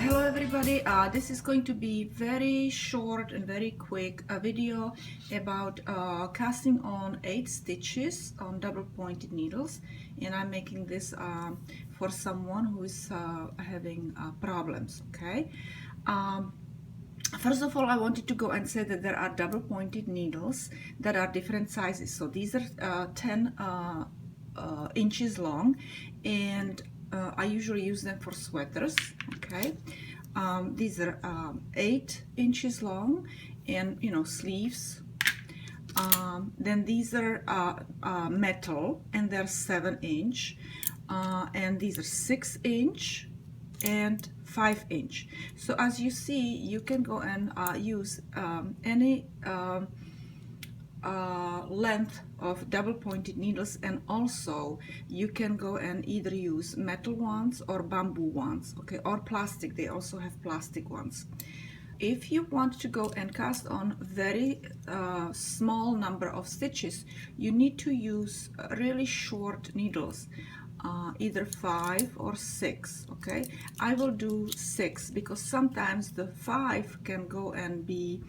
Hello everybody, this is going to be very short and very quick video about casting on 8 stitches on double pointed needles, and I'm making this for someone who is having problems. Okay, first of all, I wanted to go and say that there are double pointed needles that are different sizes. So these are 10 inches long, and I usually use them for sweaters. Okay, these are 8 inches long, and sleeves. Then these are metal, and they're 7-inch, and these are 6-inch and 5-inch. So as you see, you can go and use any length of double pointed needles, and also you can go and either use metal ones or bamboo ones, okay, or plastic. They also have plastic ones. If you want to go and cast on very small number of stitches, you need to use really short needles, either 5 or 6. Okay, I will do 6 because sometimes the 5 can go and be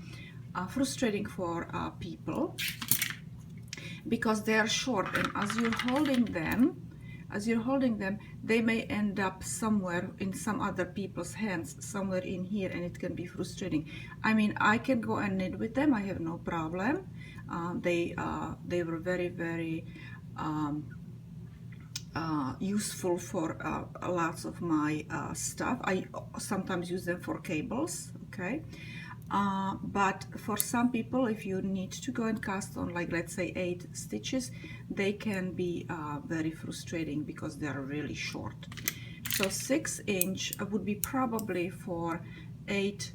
frustrating for people because they are short, and as you're holding them, they may end up somewhere in some other people's hands, somewhere in here, and it can be frustrating. I mean, I can go and knit with them, I have no problem. They were very useful for lots of my stuff. I sometimes use them for cables. Okay, but for some people, if you need to go and cast on, like, let's say 8 stitches, they can be very frustrating because they are really short. So 6-inch would be probably for 8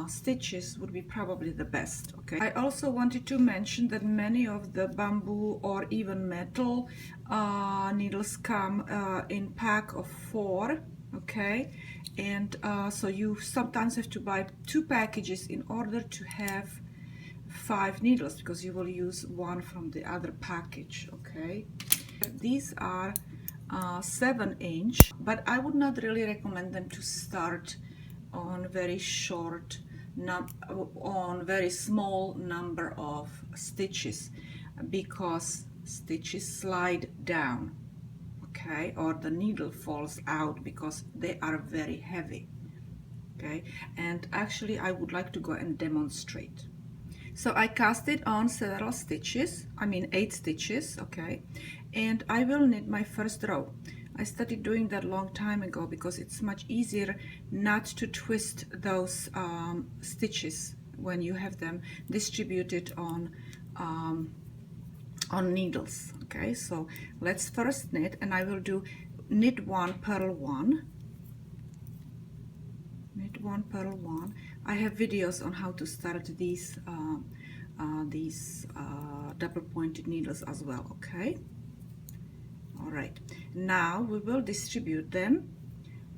stitches would be probably the best. Okay, I also wanted to mention that many of the bamboo or even metal needles come in pack of 4. Okay, and so you sometimes have to buy 2 packages in order to have 5 needles, because you will use one from the other package. Okay, these are 7-inch, but I would not really recommend them to start on very short on very small number of stitches, because stitches slide down, okay, or the needle falls out because they are very heavy. Okay, and actually I would like to go and demonstrate. So I cast it on several stitches, I mean 8 stitches. Okay, and I will knit my first row. I started doing that a long time ago because it's much easier not to twist those stitches when you have them distributed on needles. Okay, so let's first knit, and I will do knit 1, purl 1, knit 1, purl 1. I have videos on how to start these double pointed needles as well. Okay, all right, now we will distribute them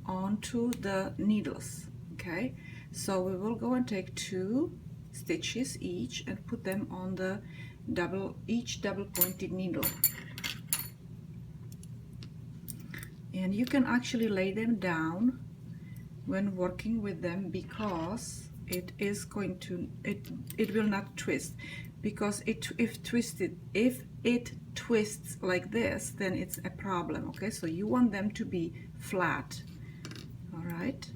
onto the needles. Okay, so we will go and take 2 stitches each and put them on the each double pointed needle, and you can actually lay them down when working with them, because it is going to it will not twist, because if it twists like this, then it's a problem. Okay, so you want them to be flat. All right,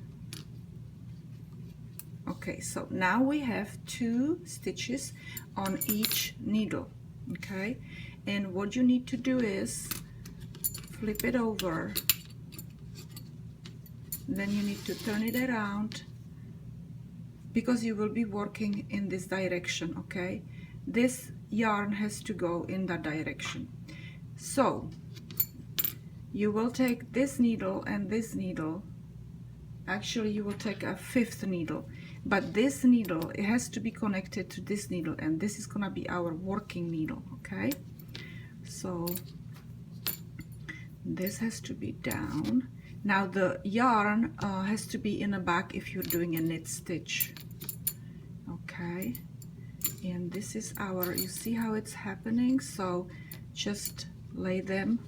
okay, so now we have 2 stitches on each needle. Okay, and what you need to do is flip it over, then you need to turn it around, because you will be working in this direction. Okay, this yarn has to go in that direction. So you will take this needle and this needle, actually you will take a 5th needle, but this needle, it has to be connected to this needle, and this is gonna be our working needle. Okay, so this has to be down. Now the yarn has to be in the back if you're doing a knit stitch. Okay, and this is our, you see how it's happening, so just lay them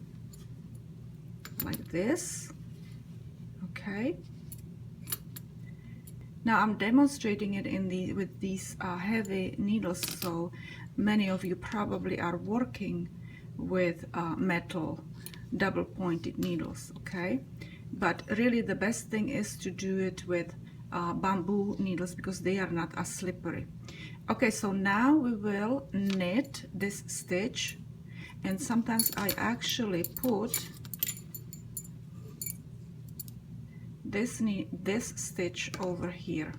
like this. Okay, Now I'm demonstrating it with these heavy needles, so many of you probably are working with metal double pointed needles, okay? But really the best thing is to do it with bamboo needles because they are not as slippery. Okay, so now we will knit this stitch, and sometimes I actually put this stitch over here,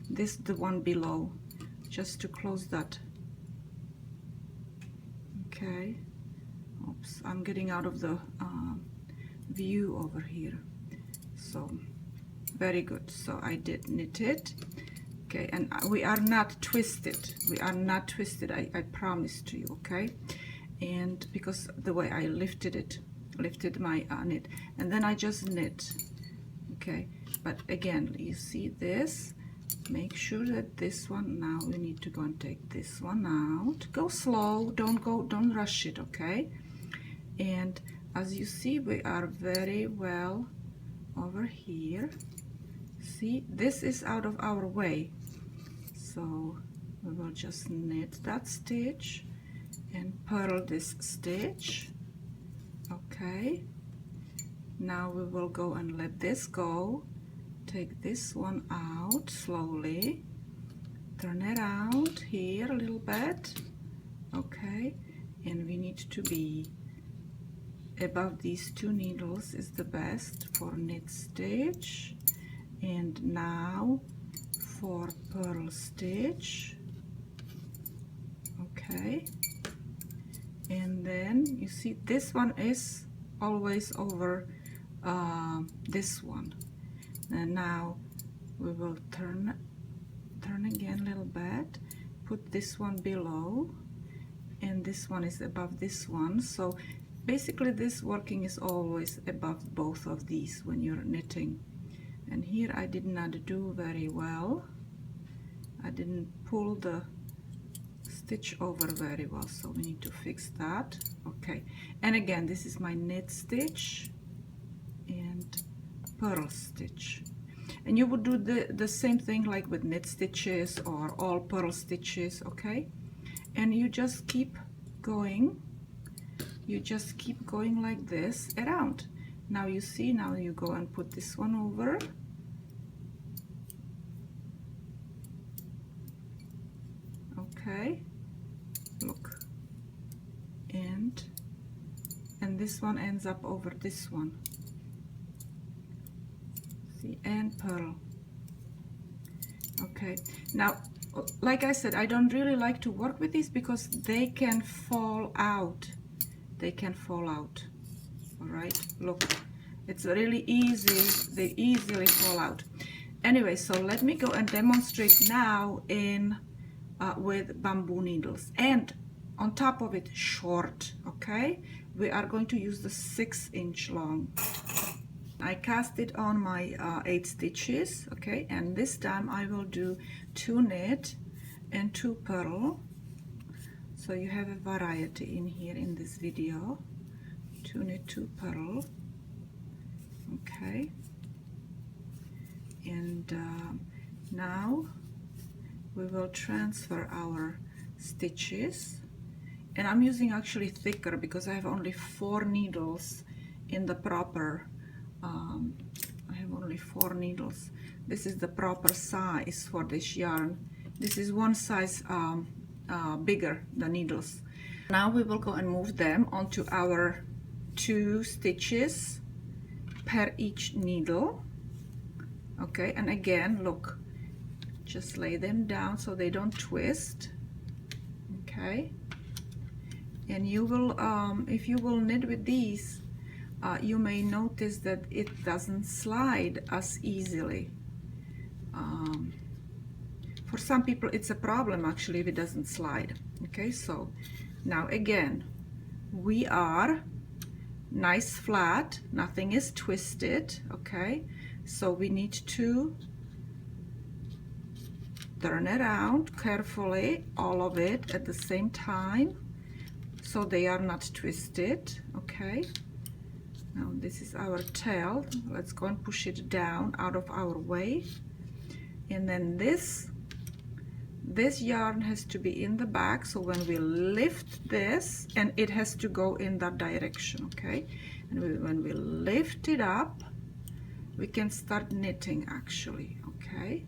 the one below, just to close that. Okay, oops, I'm getting out of the view over here. So very good, so I did knit it. Okay, and we are not twisted, I promise to you, okay? And because the way I lifted my knit, and then I just knit. Okay, but again, you see this, make sure that this one, now we need to go and take this one out. Go slow, don't rush it, okay? And as you see, we are very well over here. See, this is out of our way, so we will just knit that stitch and purl this stitch. Okay, now we will go and let this go, take this one out slowly, turn it out here a little bit. Okay, and we need to be above these two needles is the best for knit stitch. And now for purl stitch. Okay, and then you see this one is always over this one, and now we will turn again a little bit, put this one below, and this one is above this one. So basically this working is always above both of these when you're knitting. And here I did not do very well, I didn't pull the stitch over very well, so we need to fix that. Okay, and again, this is my knit stitch and purl stitch, and you would do the same thing like with knit stitches or all purl stitches. Okay, and you just keep going, like this around. Now you see, now you go and put this one over. Okay, look, and this one ends up over this one. See, and purl. Okay, now like I said, I don't really like to work with these because they can fall out. All right, look, it's really easy, they easily fall out. Anyway, so let me go and demonstrate now in with bamboo needles, and on top of it short. Okay, we are going to use the 6-inch long. I cast it on my 8 stitches. Okay, and this time I will do 2 knit and 2 purl, so you have a variety in here in this video. 2 knit, 2 purl. Okay, and now we will transfer our stitches, and I'm using actually thicker because I have only 4 needles in the proper I have only 4 needles. This is the proper size for this yarn. This is one size bigger, the needles. Now we will go and move them onto our 2 stitches per each needle. Okay, and again, look, just lay them down so they don't twist. Okay, and you will if you will knit with these, you may notice that it doesn't slide as easily. For some people it's a problem actually if it doesn't slide. Okay, so now again, we are nice flat, nothing is twisted. Okay, so we need to turn it around carefully, all of it at the same time, so they are not twisted. Okay, now this is our tail. Let's go and push it down out of our way. and then this yarn has to be in the back, so when we lift this, and it has to go in that direction, okay? And when we lift it up, we can start knitting actually, okay?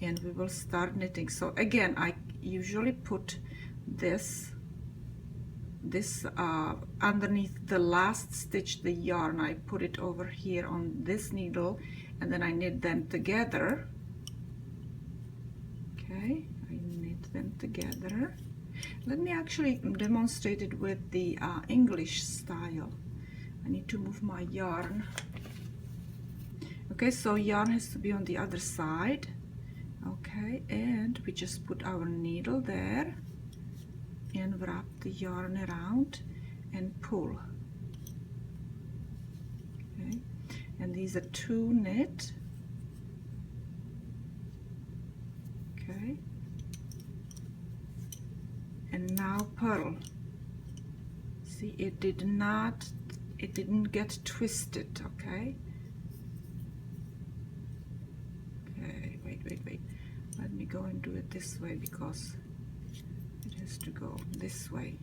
And we will start knitting. So again, I usually put this underneath the last stitch, the yarn, I put it over here on this needle, and then I knit them together. Okay, I knit them together. Let me actually demonstrate it with the English style. I need to move my yarn. Okay, so yarn has to be on the other side. Okay, and we just put our needle there and wrap the yarn around and pull. Okay, and these are 2 knit. Okay, and now purl. See, it didn't get twisted. Okay. Okay, wait. Let me go and do it this way because it has to go this way.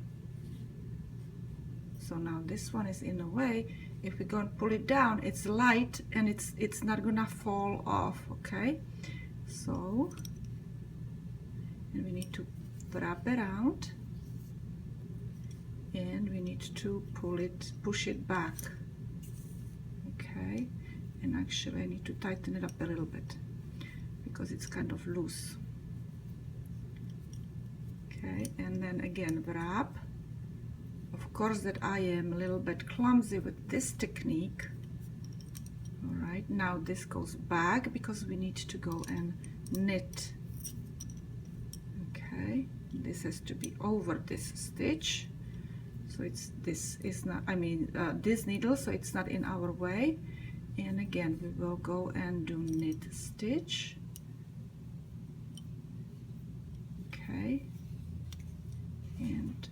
So now this one is in the way. If we're going to pull it down, it's light and it's not gonna fall off. Okay, so, and we need to wrap around, and we need to push it back. Okay, and actually I need to tighten it up a little bit because it's kind of loose. Okay, and then again wrap. Of course that I am a little bit clumsy with this technique. All right, now this goes back because we need to go and knit. Okay, this has to be over this stitch, so this needle, so it's not in our way. And again we will go and do knit stitch. Okay, and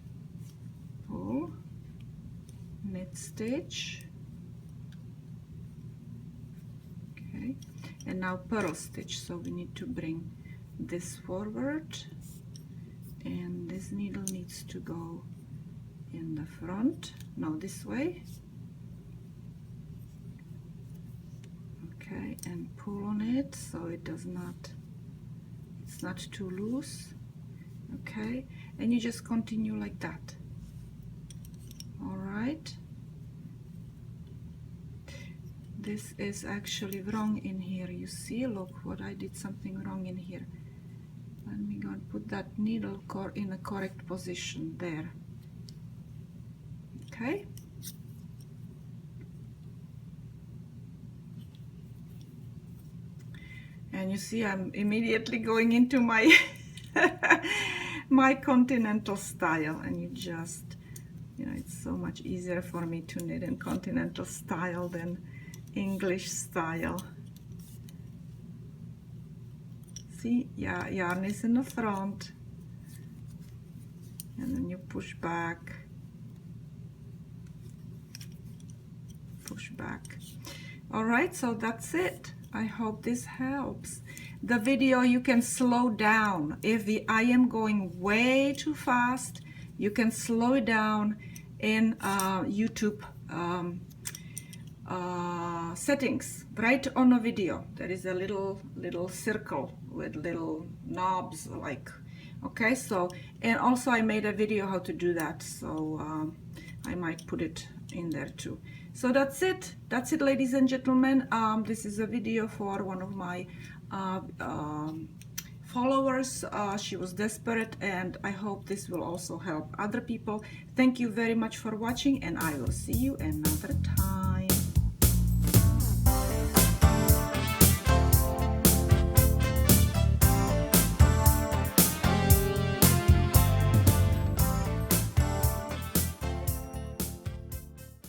pull, knit stitch. Okay, and now purl stitch, so we need to bring this forward, and this needle needs to go in the front, no, this way. Okay, and pull on it so it's not too loose. Okay, and you just continue like that. All right, this is actually wrong in here. You see, look what I did, something wrong in here. Let me go and put that needle in a correct position there. Okay, and you see I'm immediately going into my my continental style, and you just, you know, it's so much easier for me to knit in continental style than English style. See, yeah, yarn is in the front, and then you push back, push back. All right, so that's it. I hope this helps. The video you can slow down. If I am going way too fast, you can slow it down in YouTube settings. Right on a video there is a little circle with little knobs, like, okay, so, and also I made a video how to do that, so I might put it in there too. So that's it, ladies and gentlemen. This is a video for one of my followers. She was desperate, and I hope this will also help other people. Thank you very much for watching, and I will see you another time.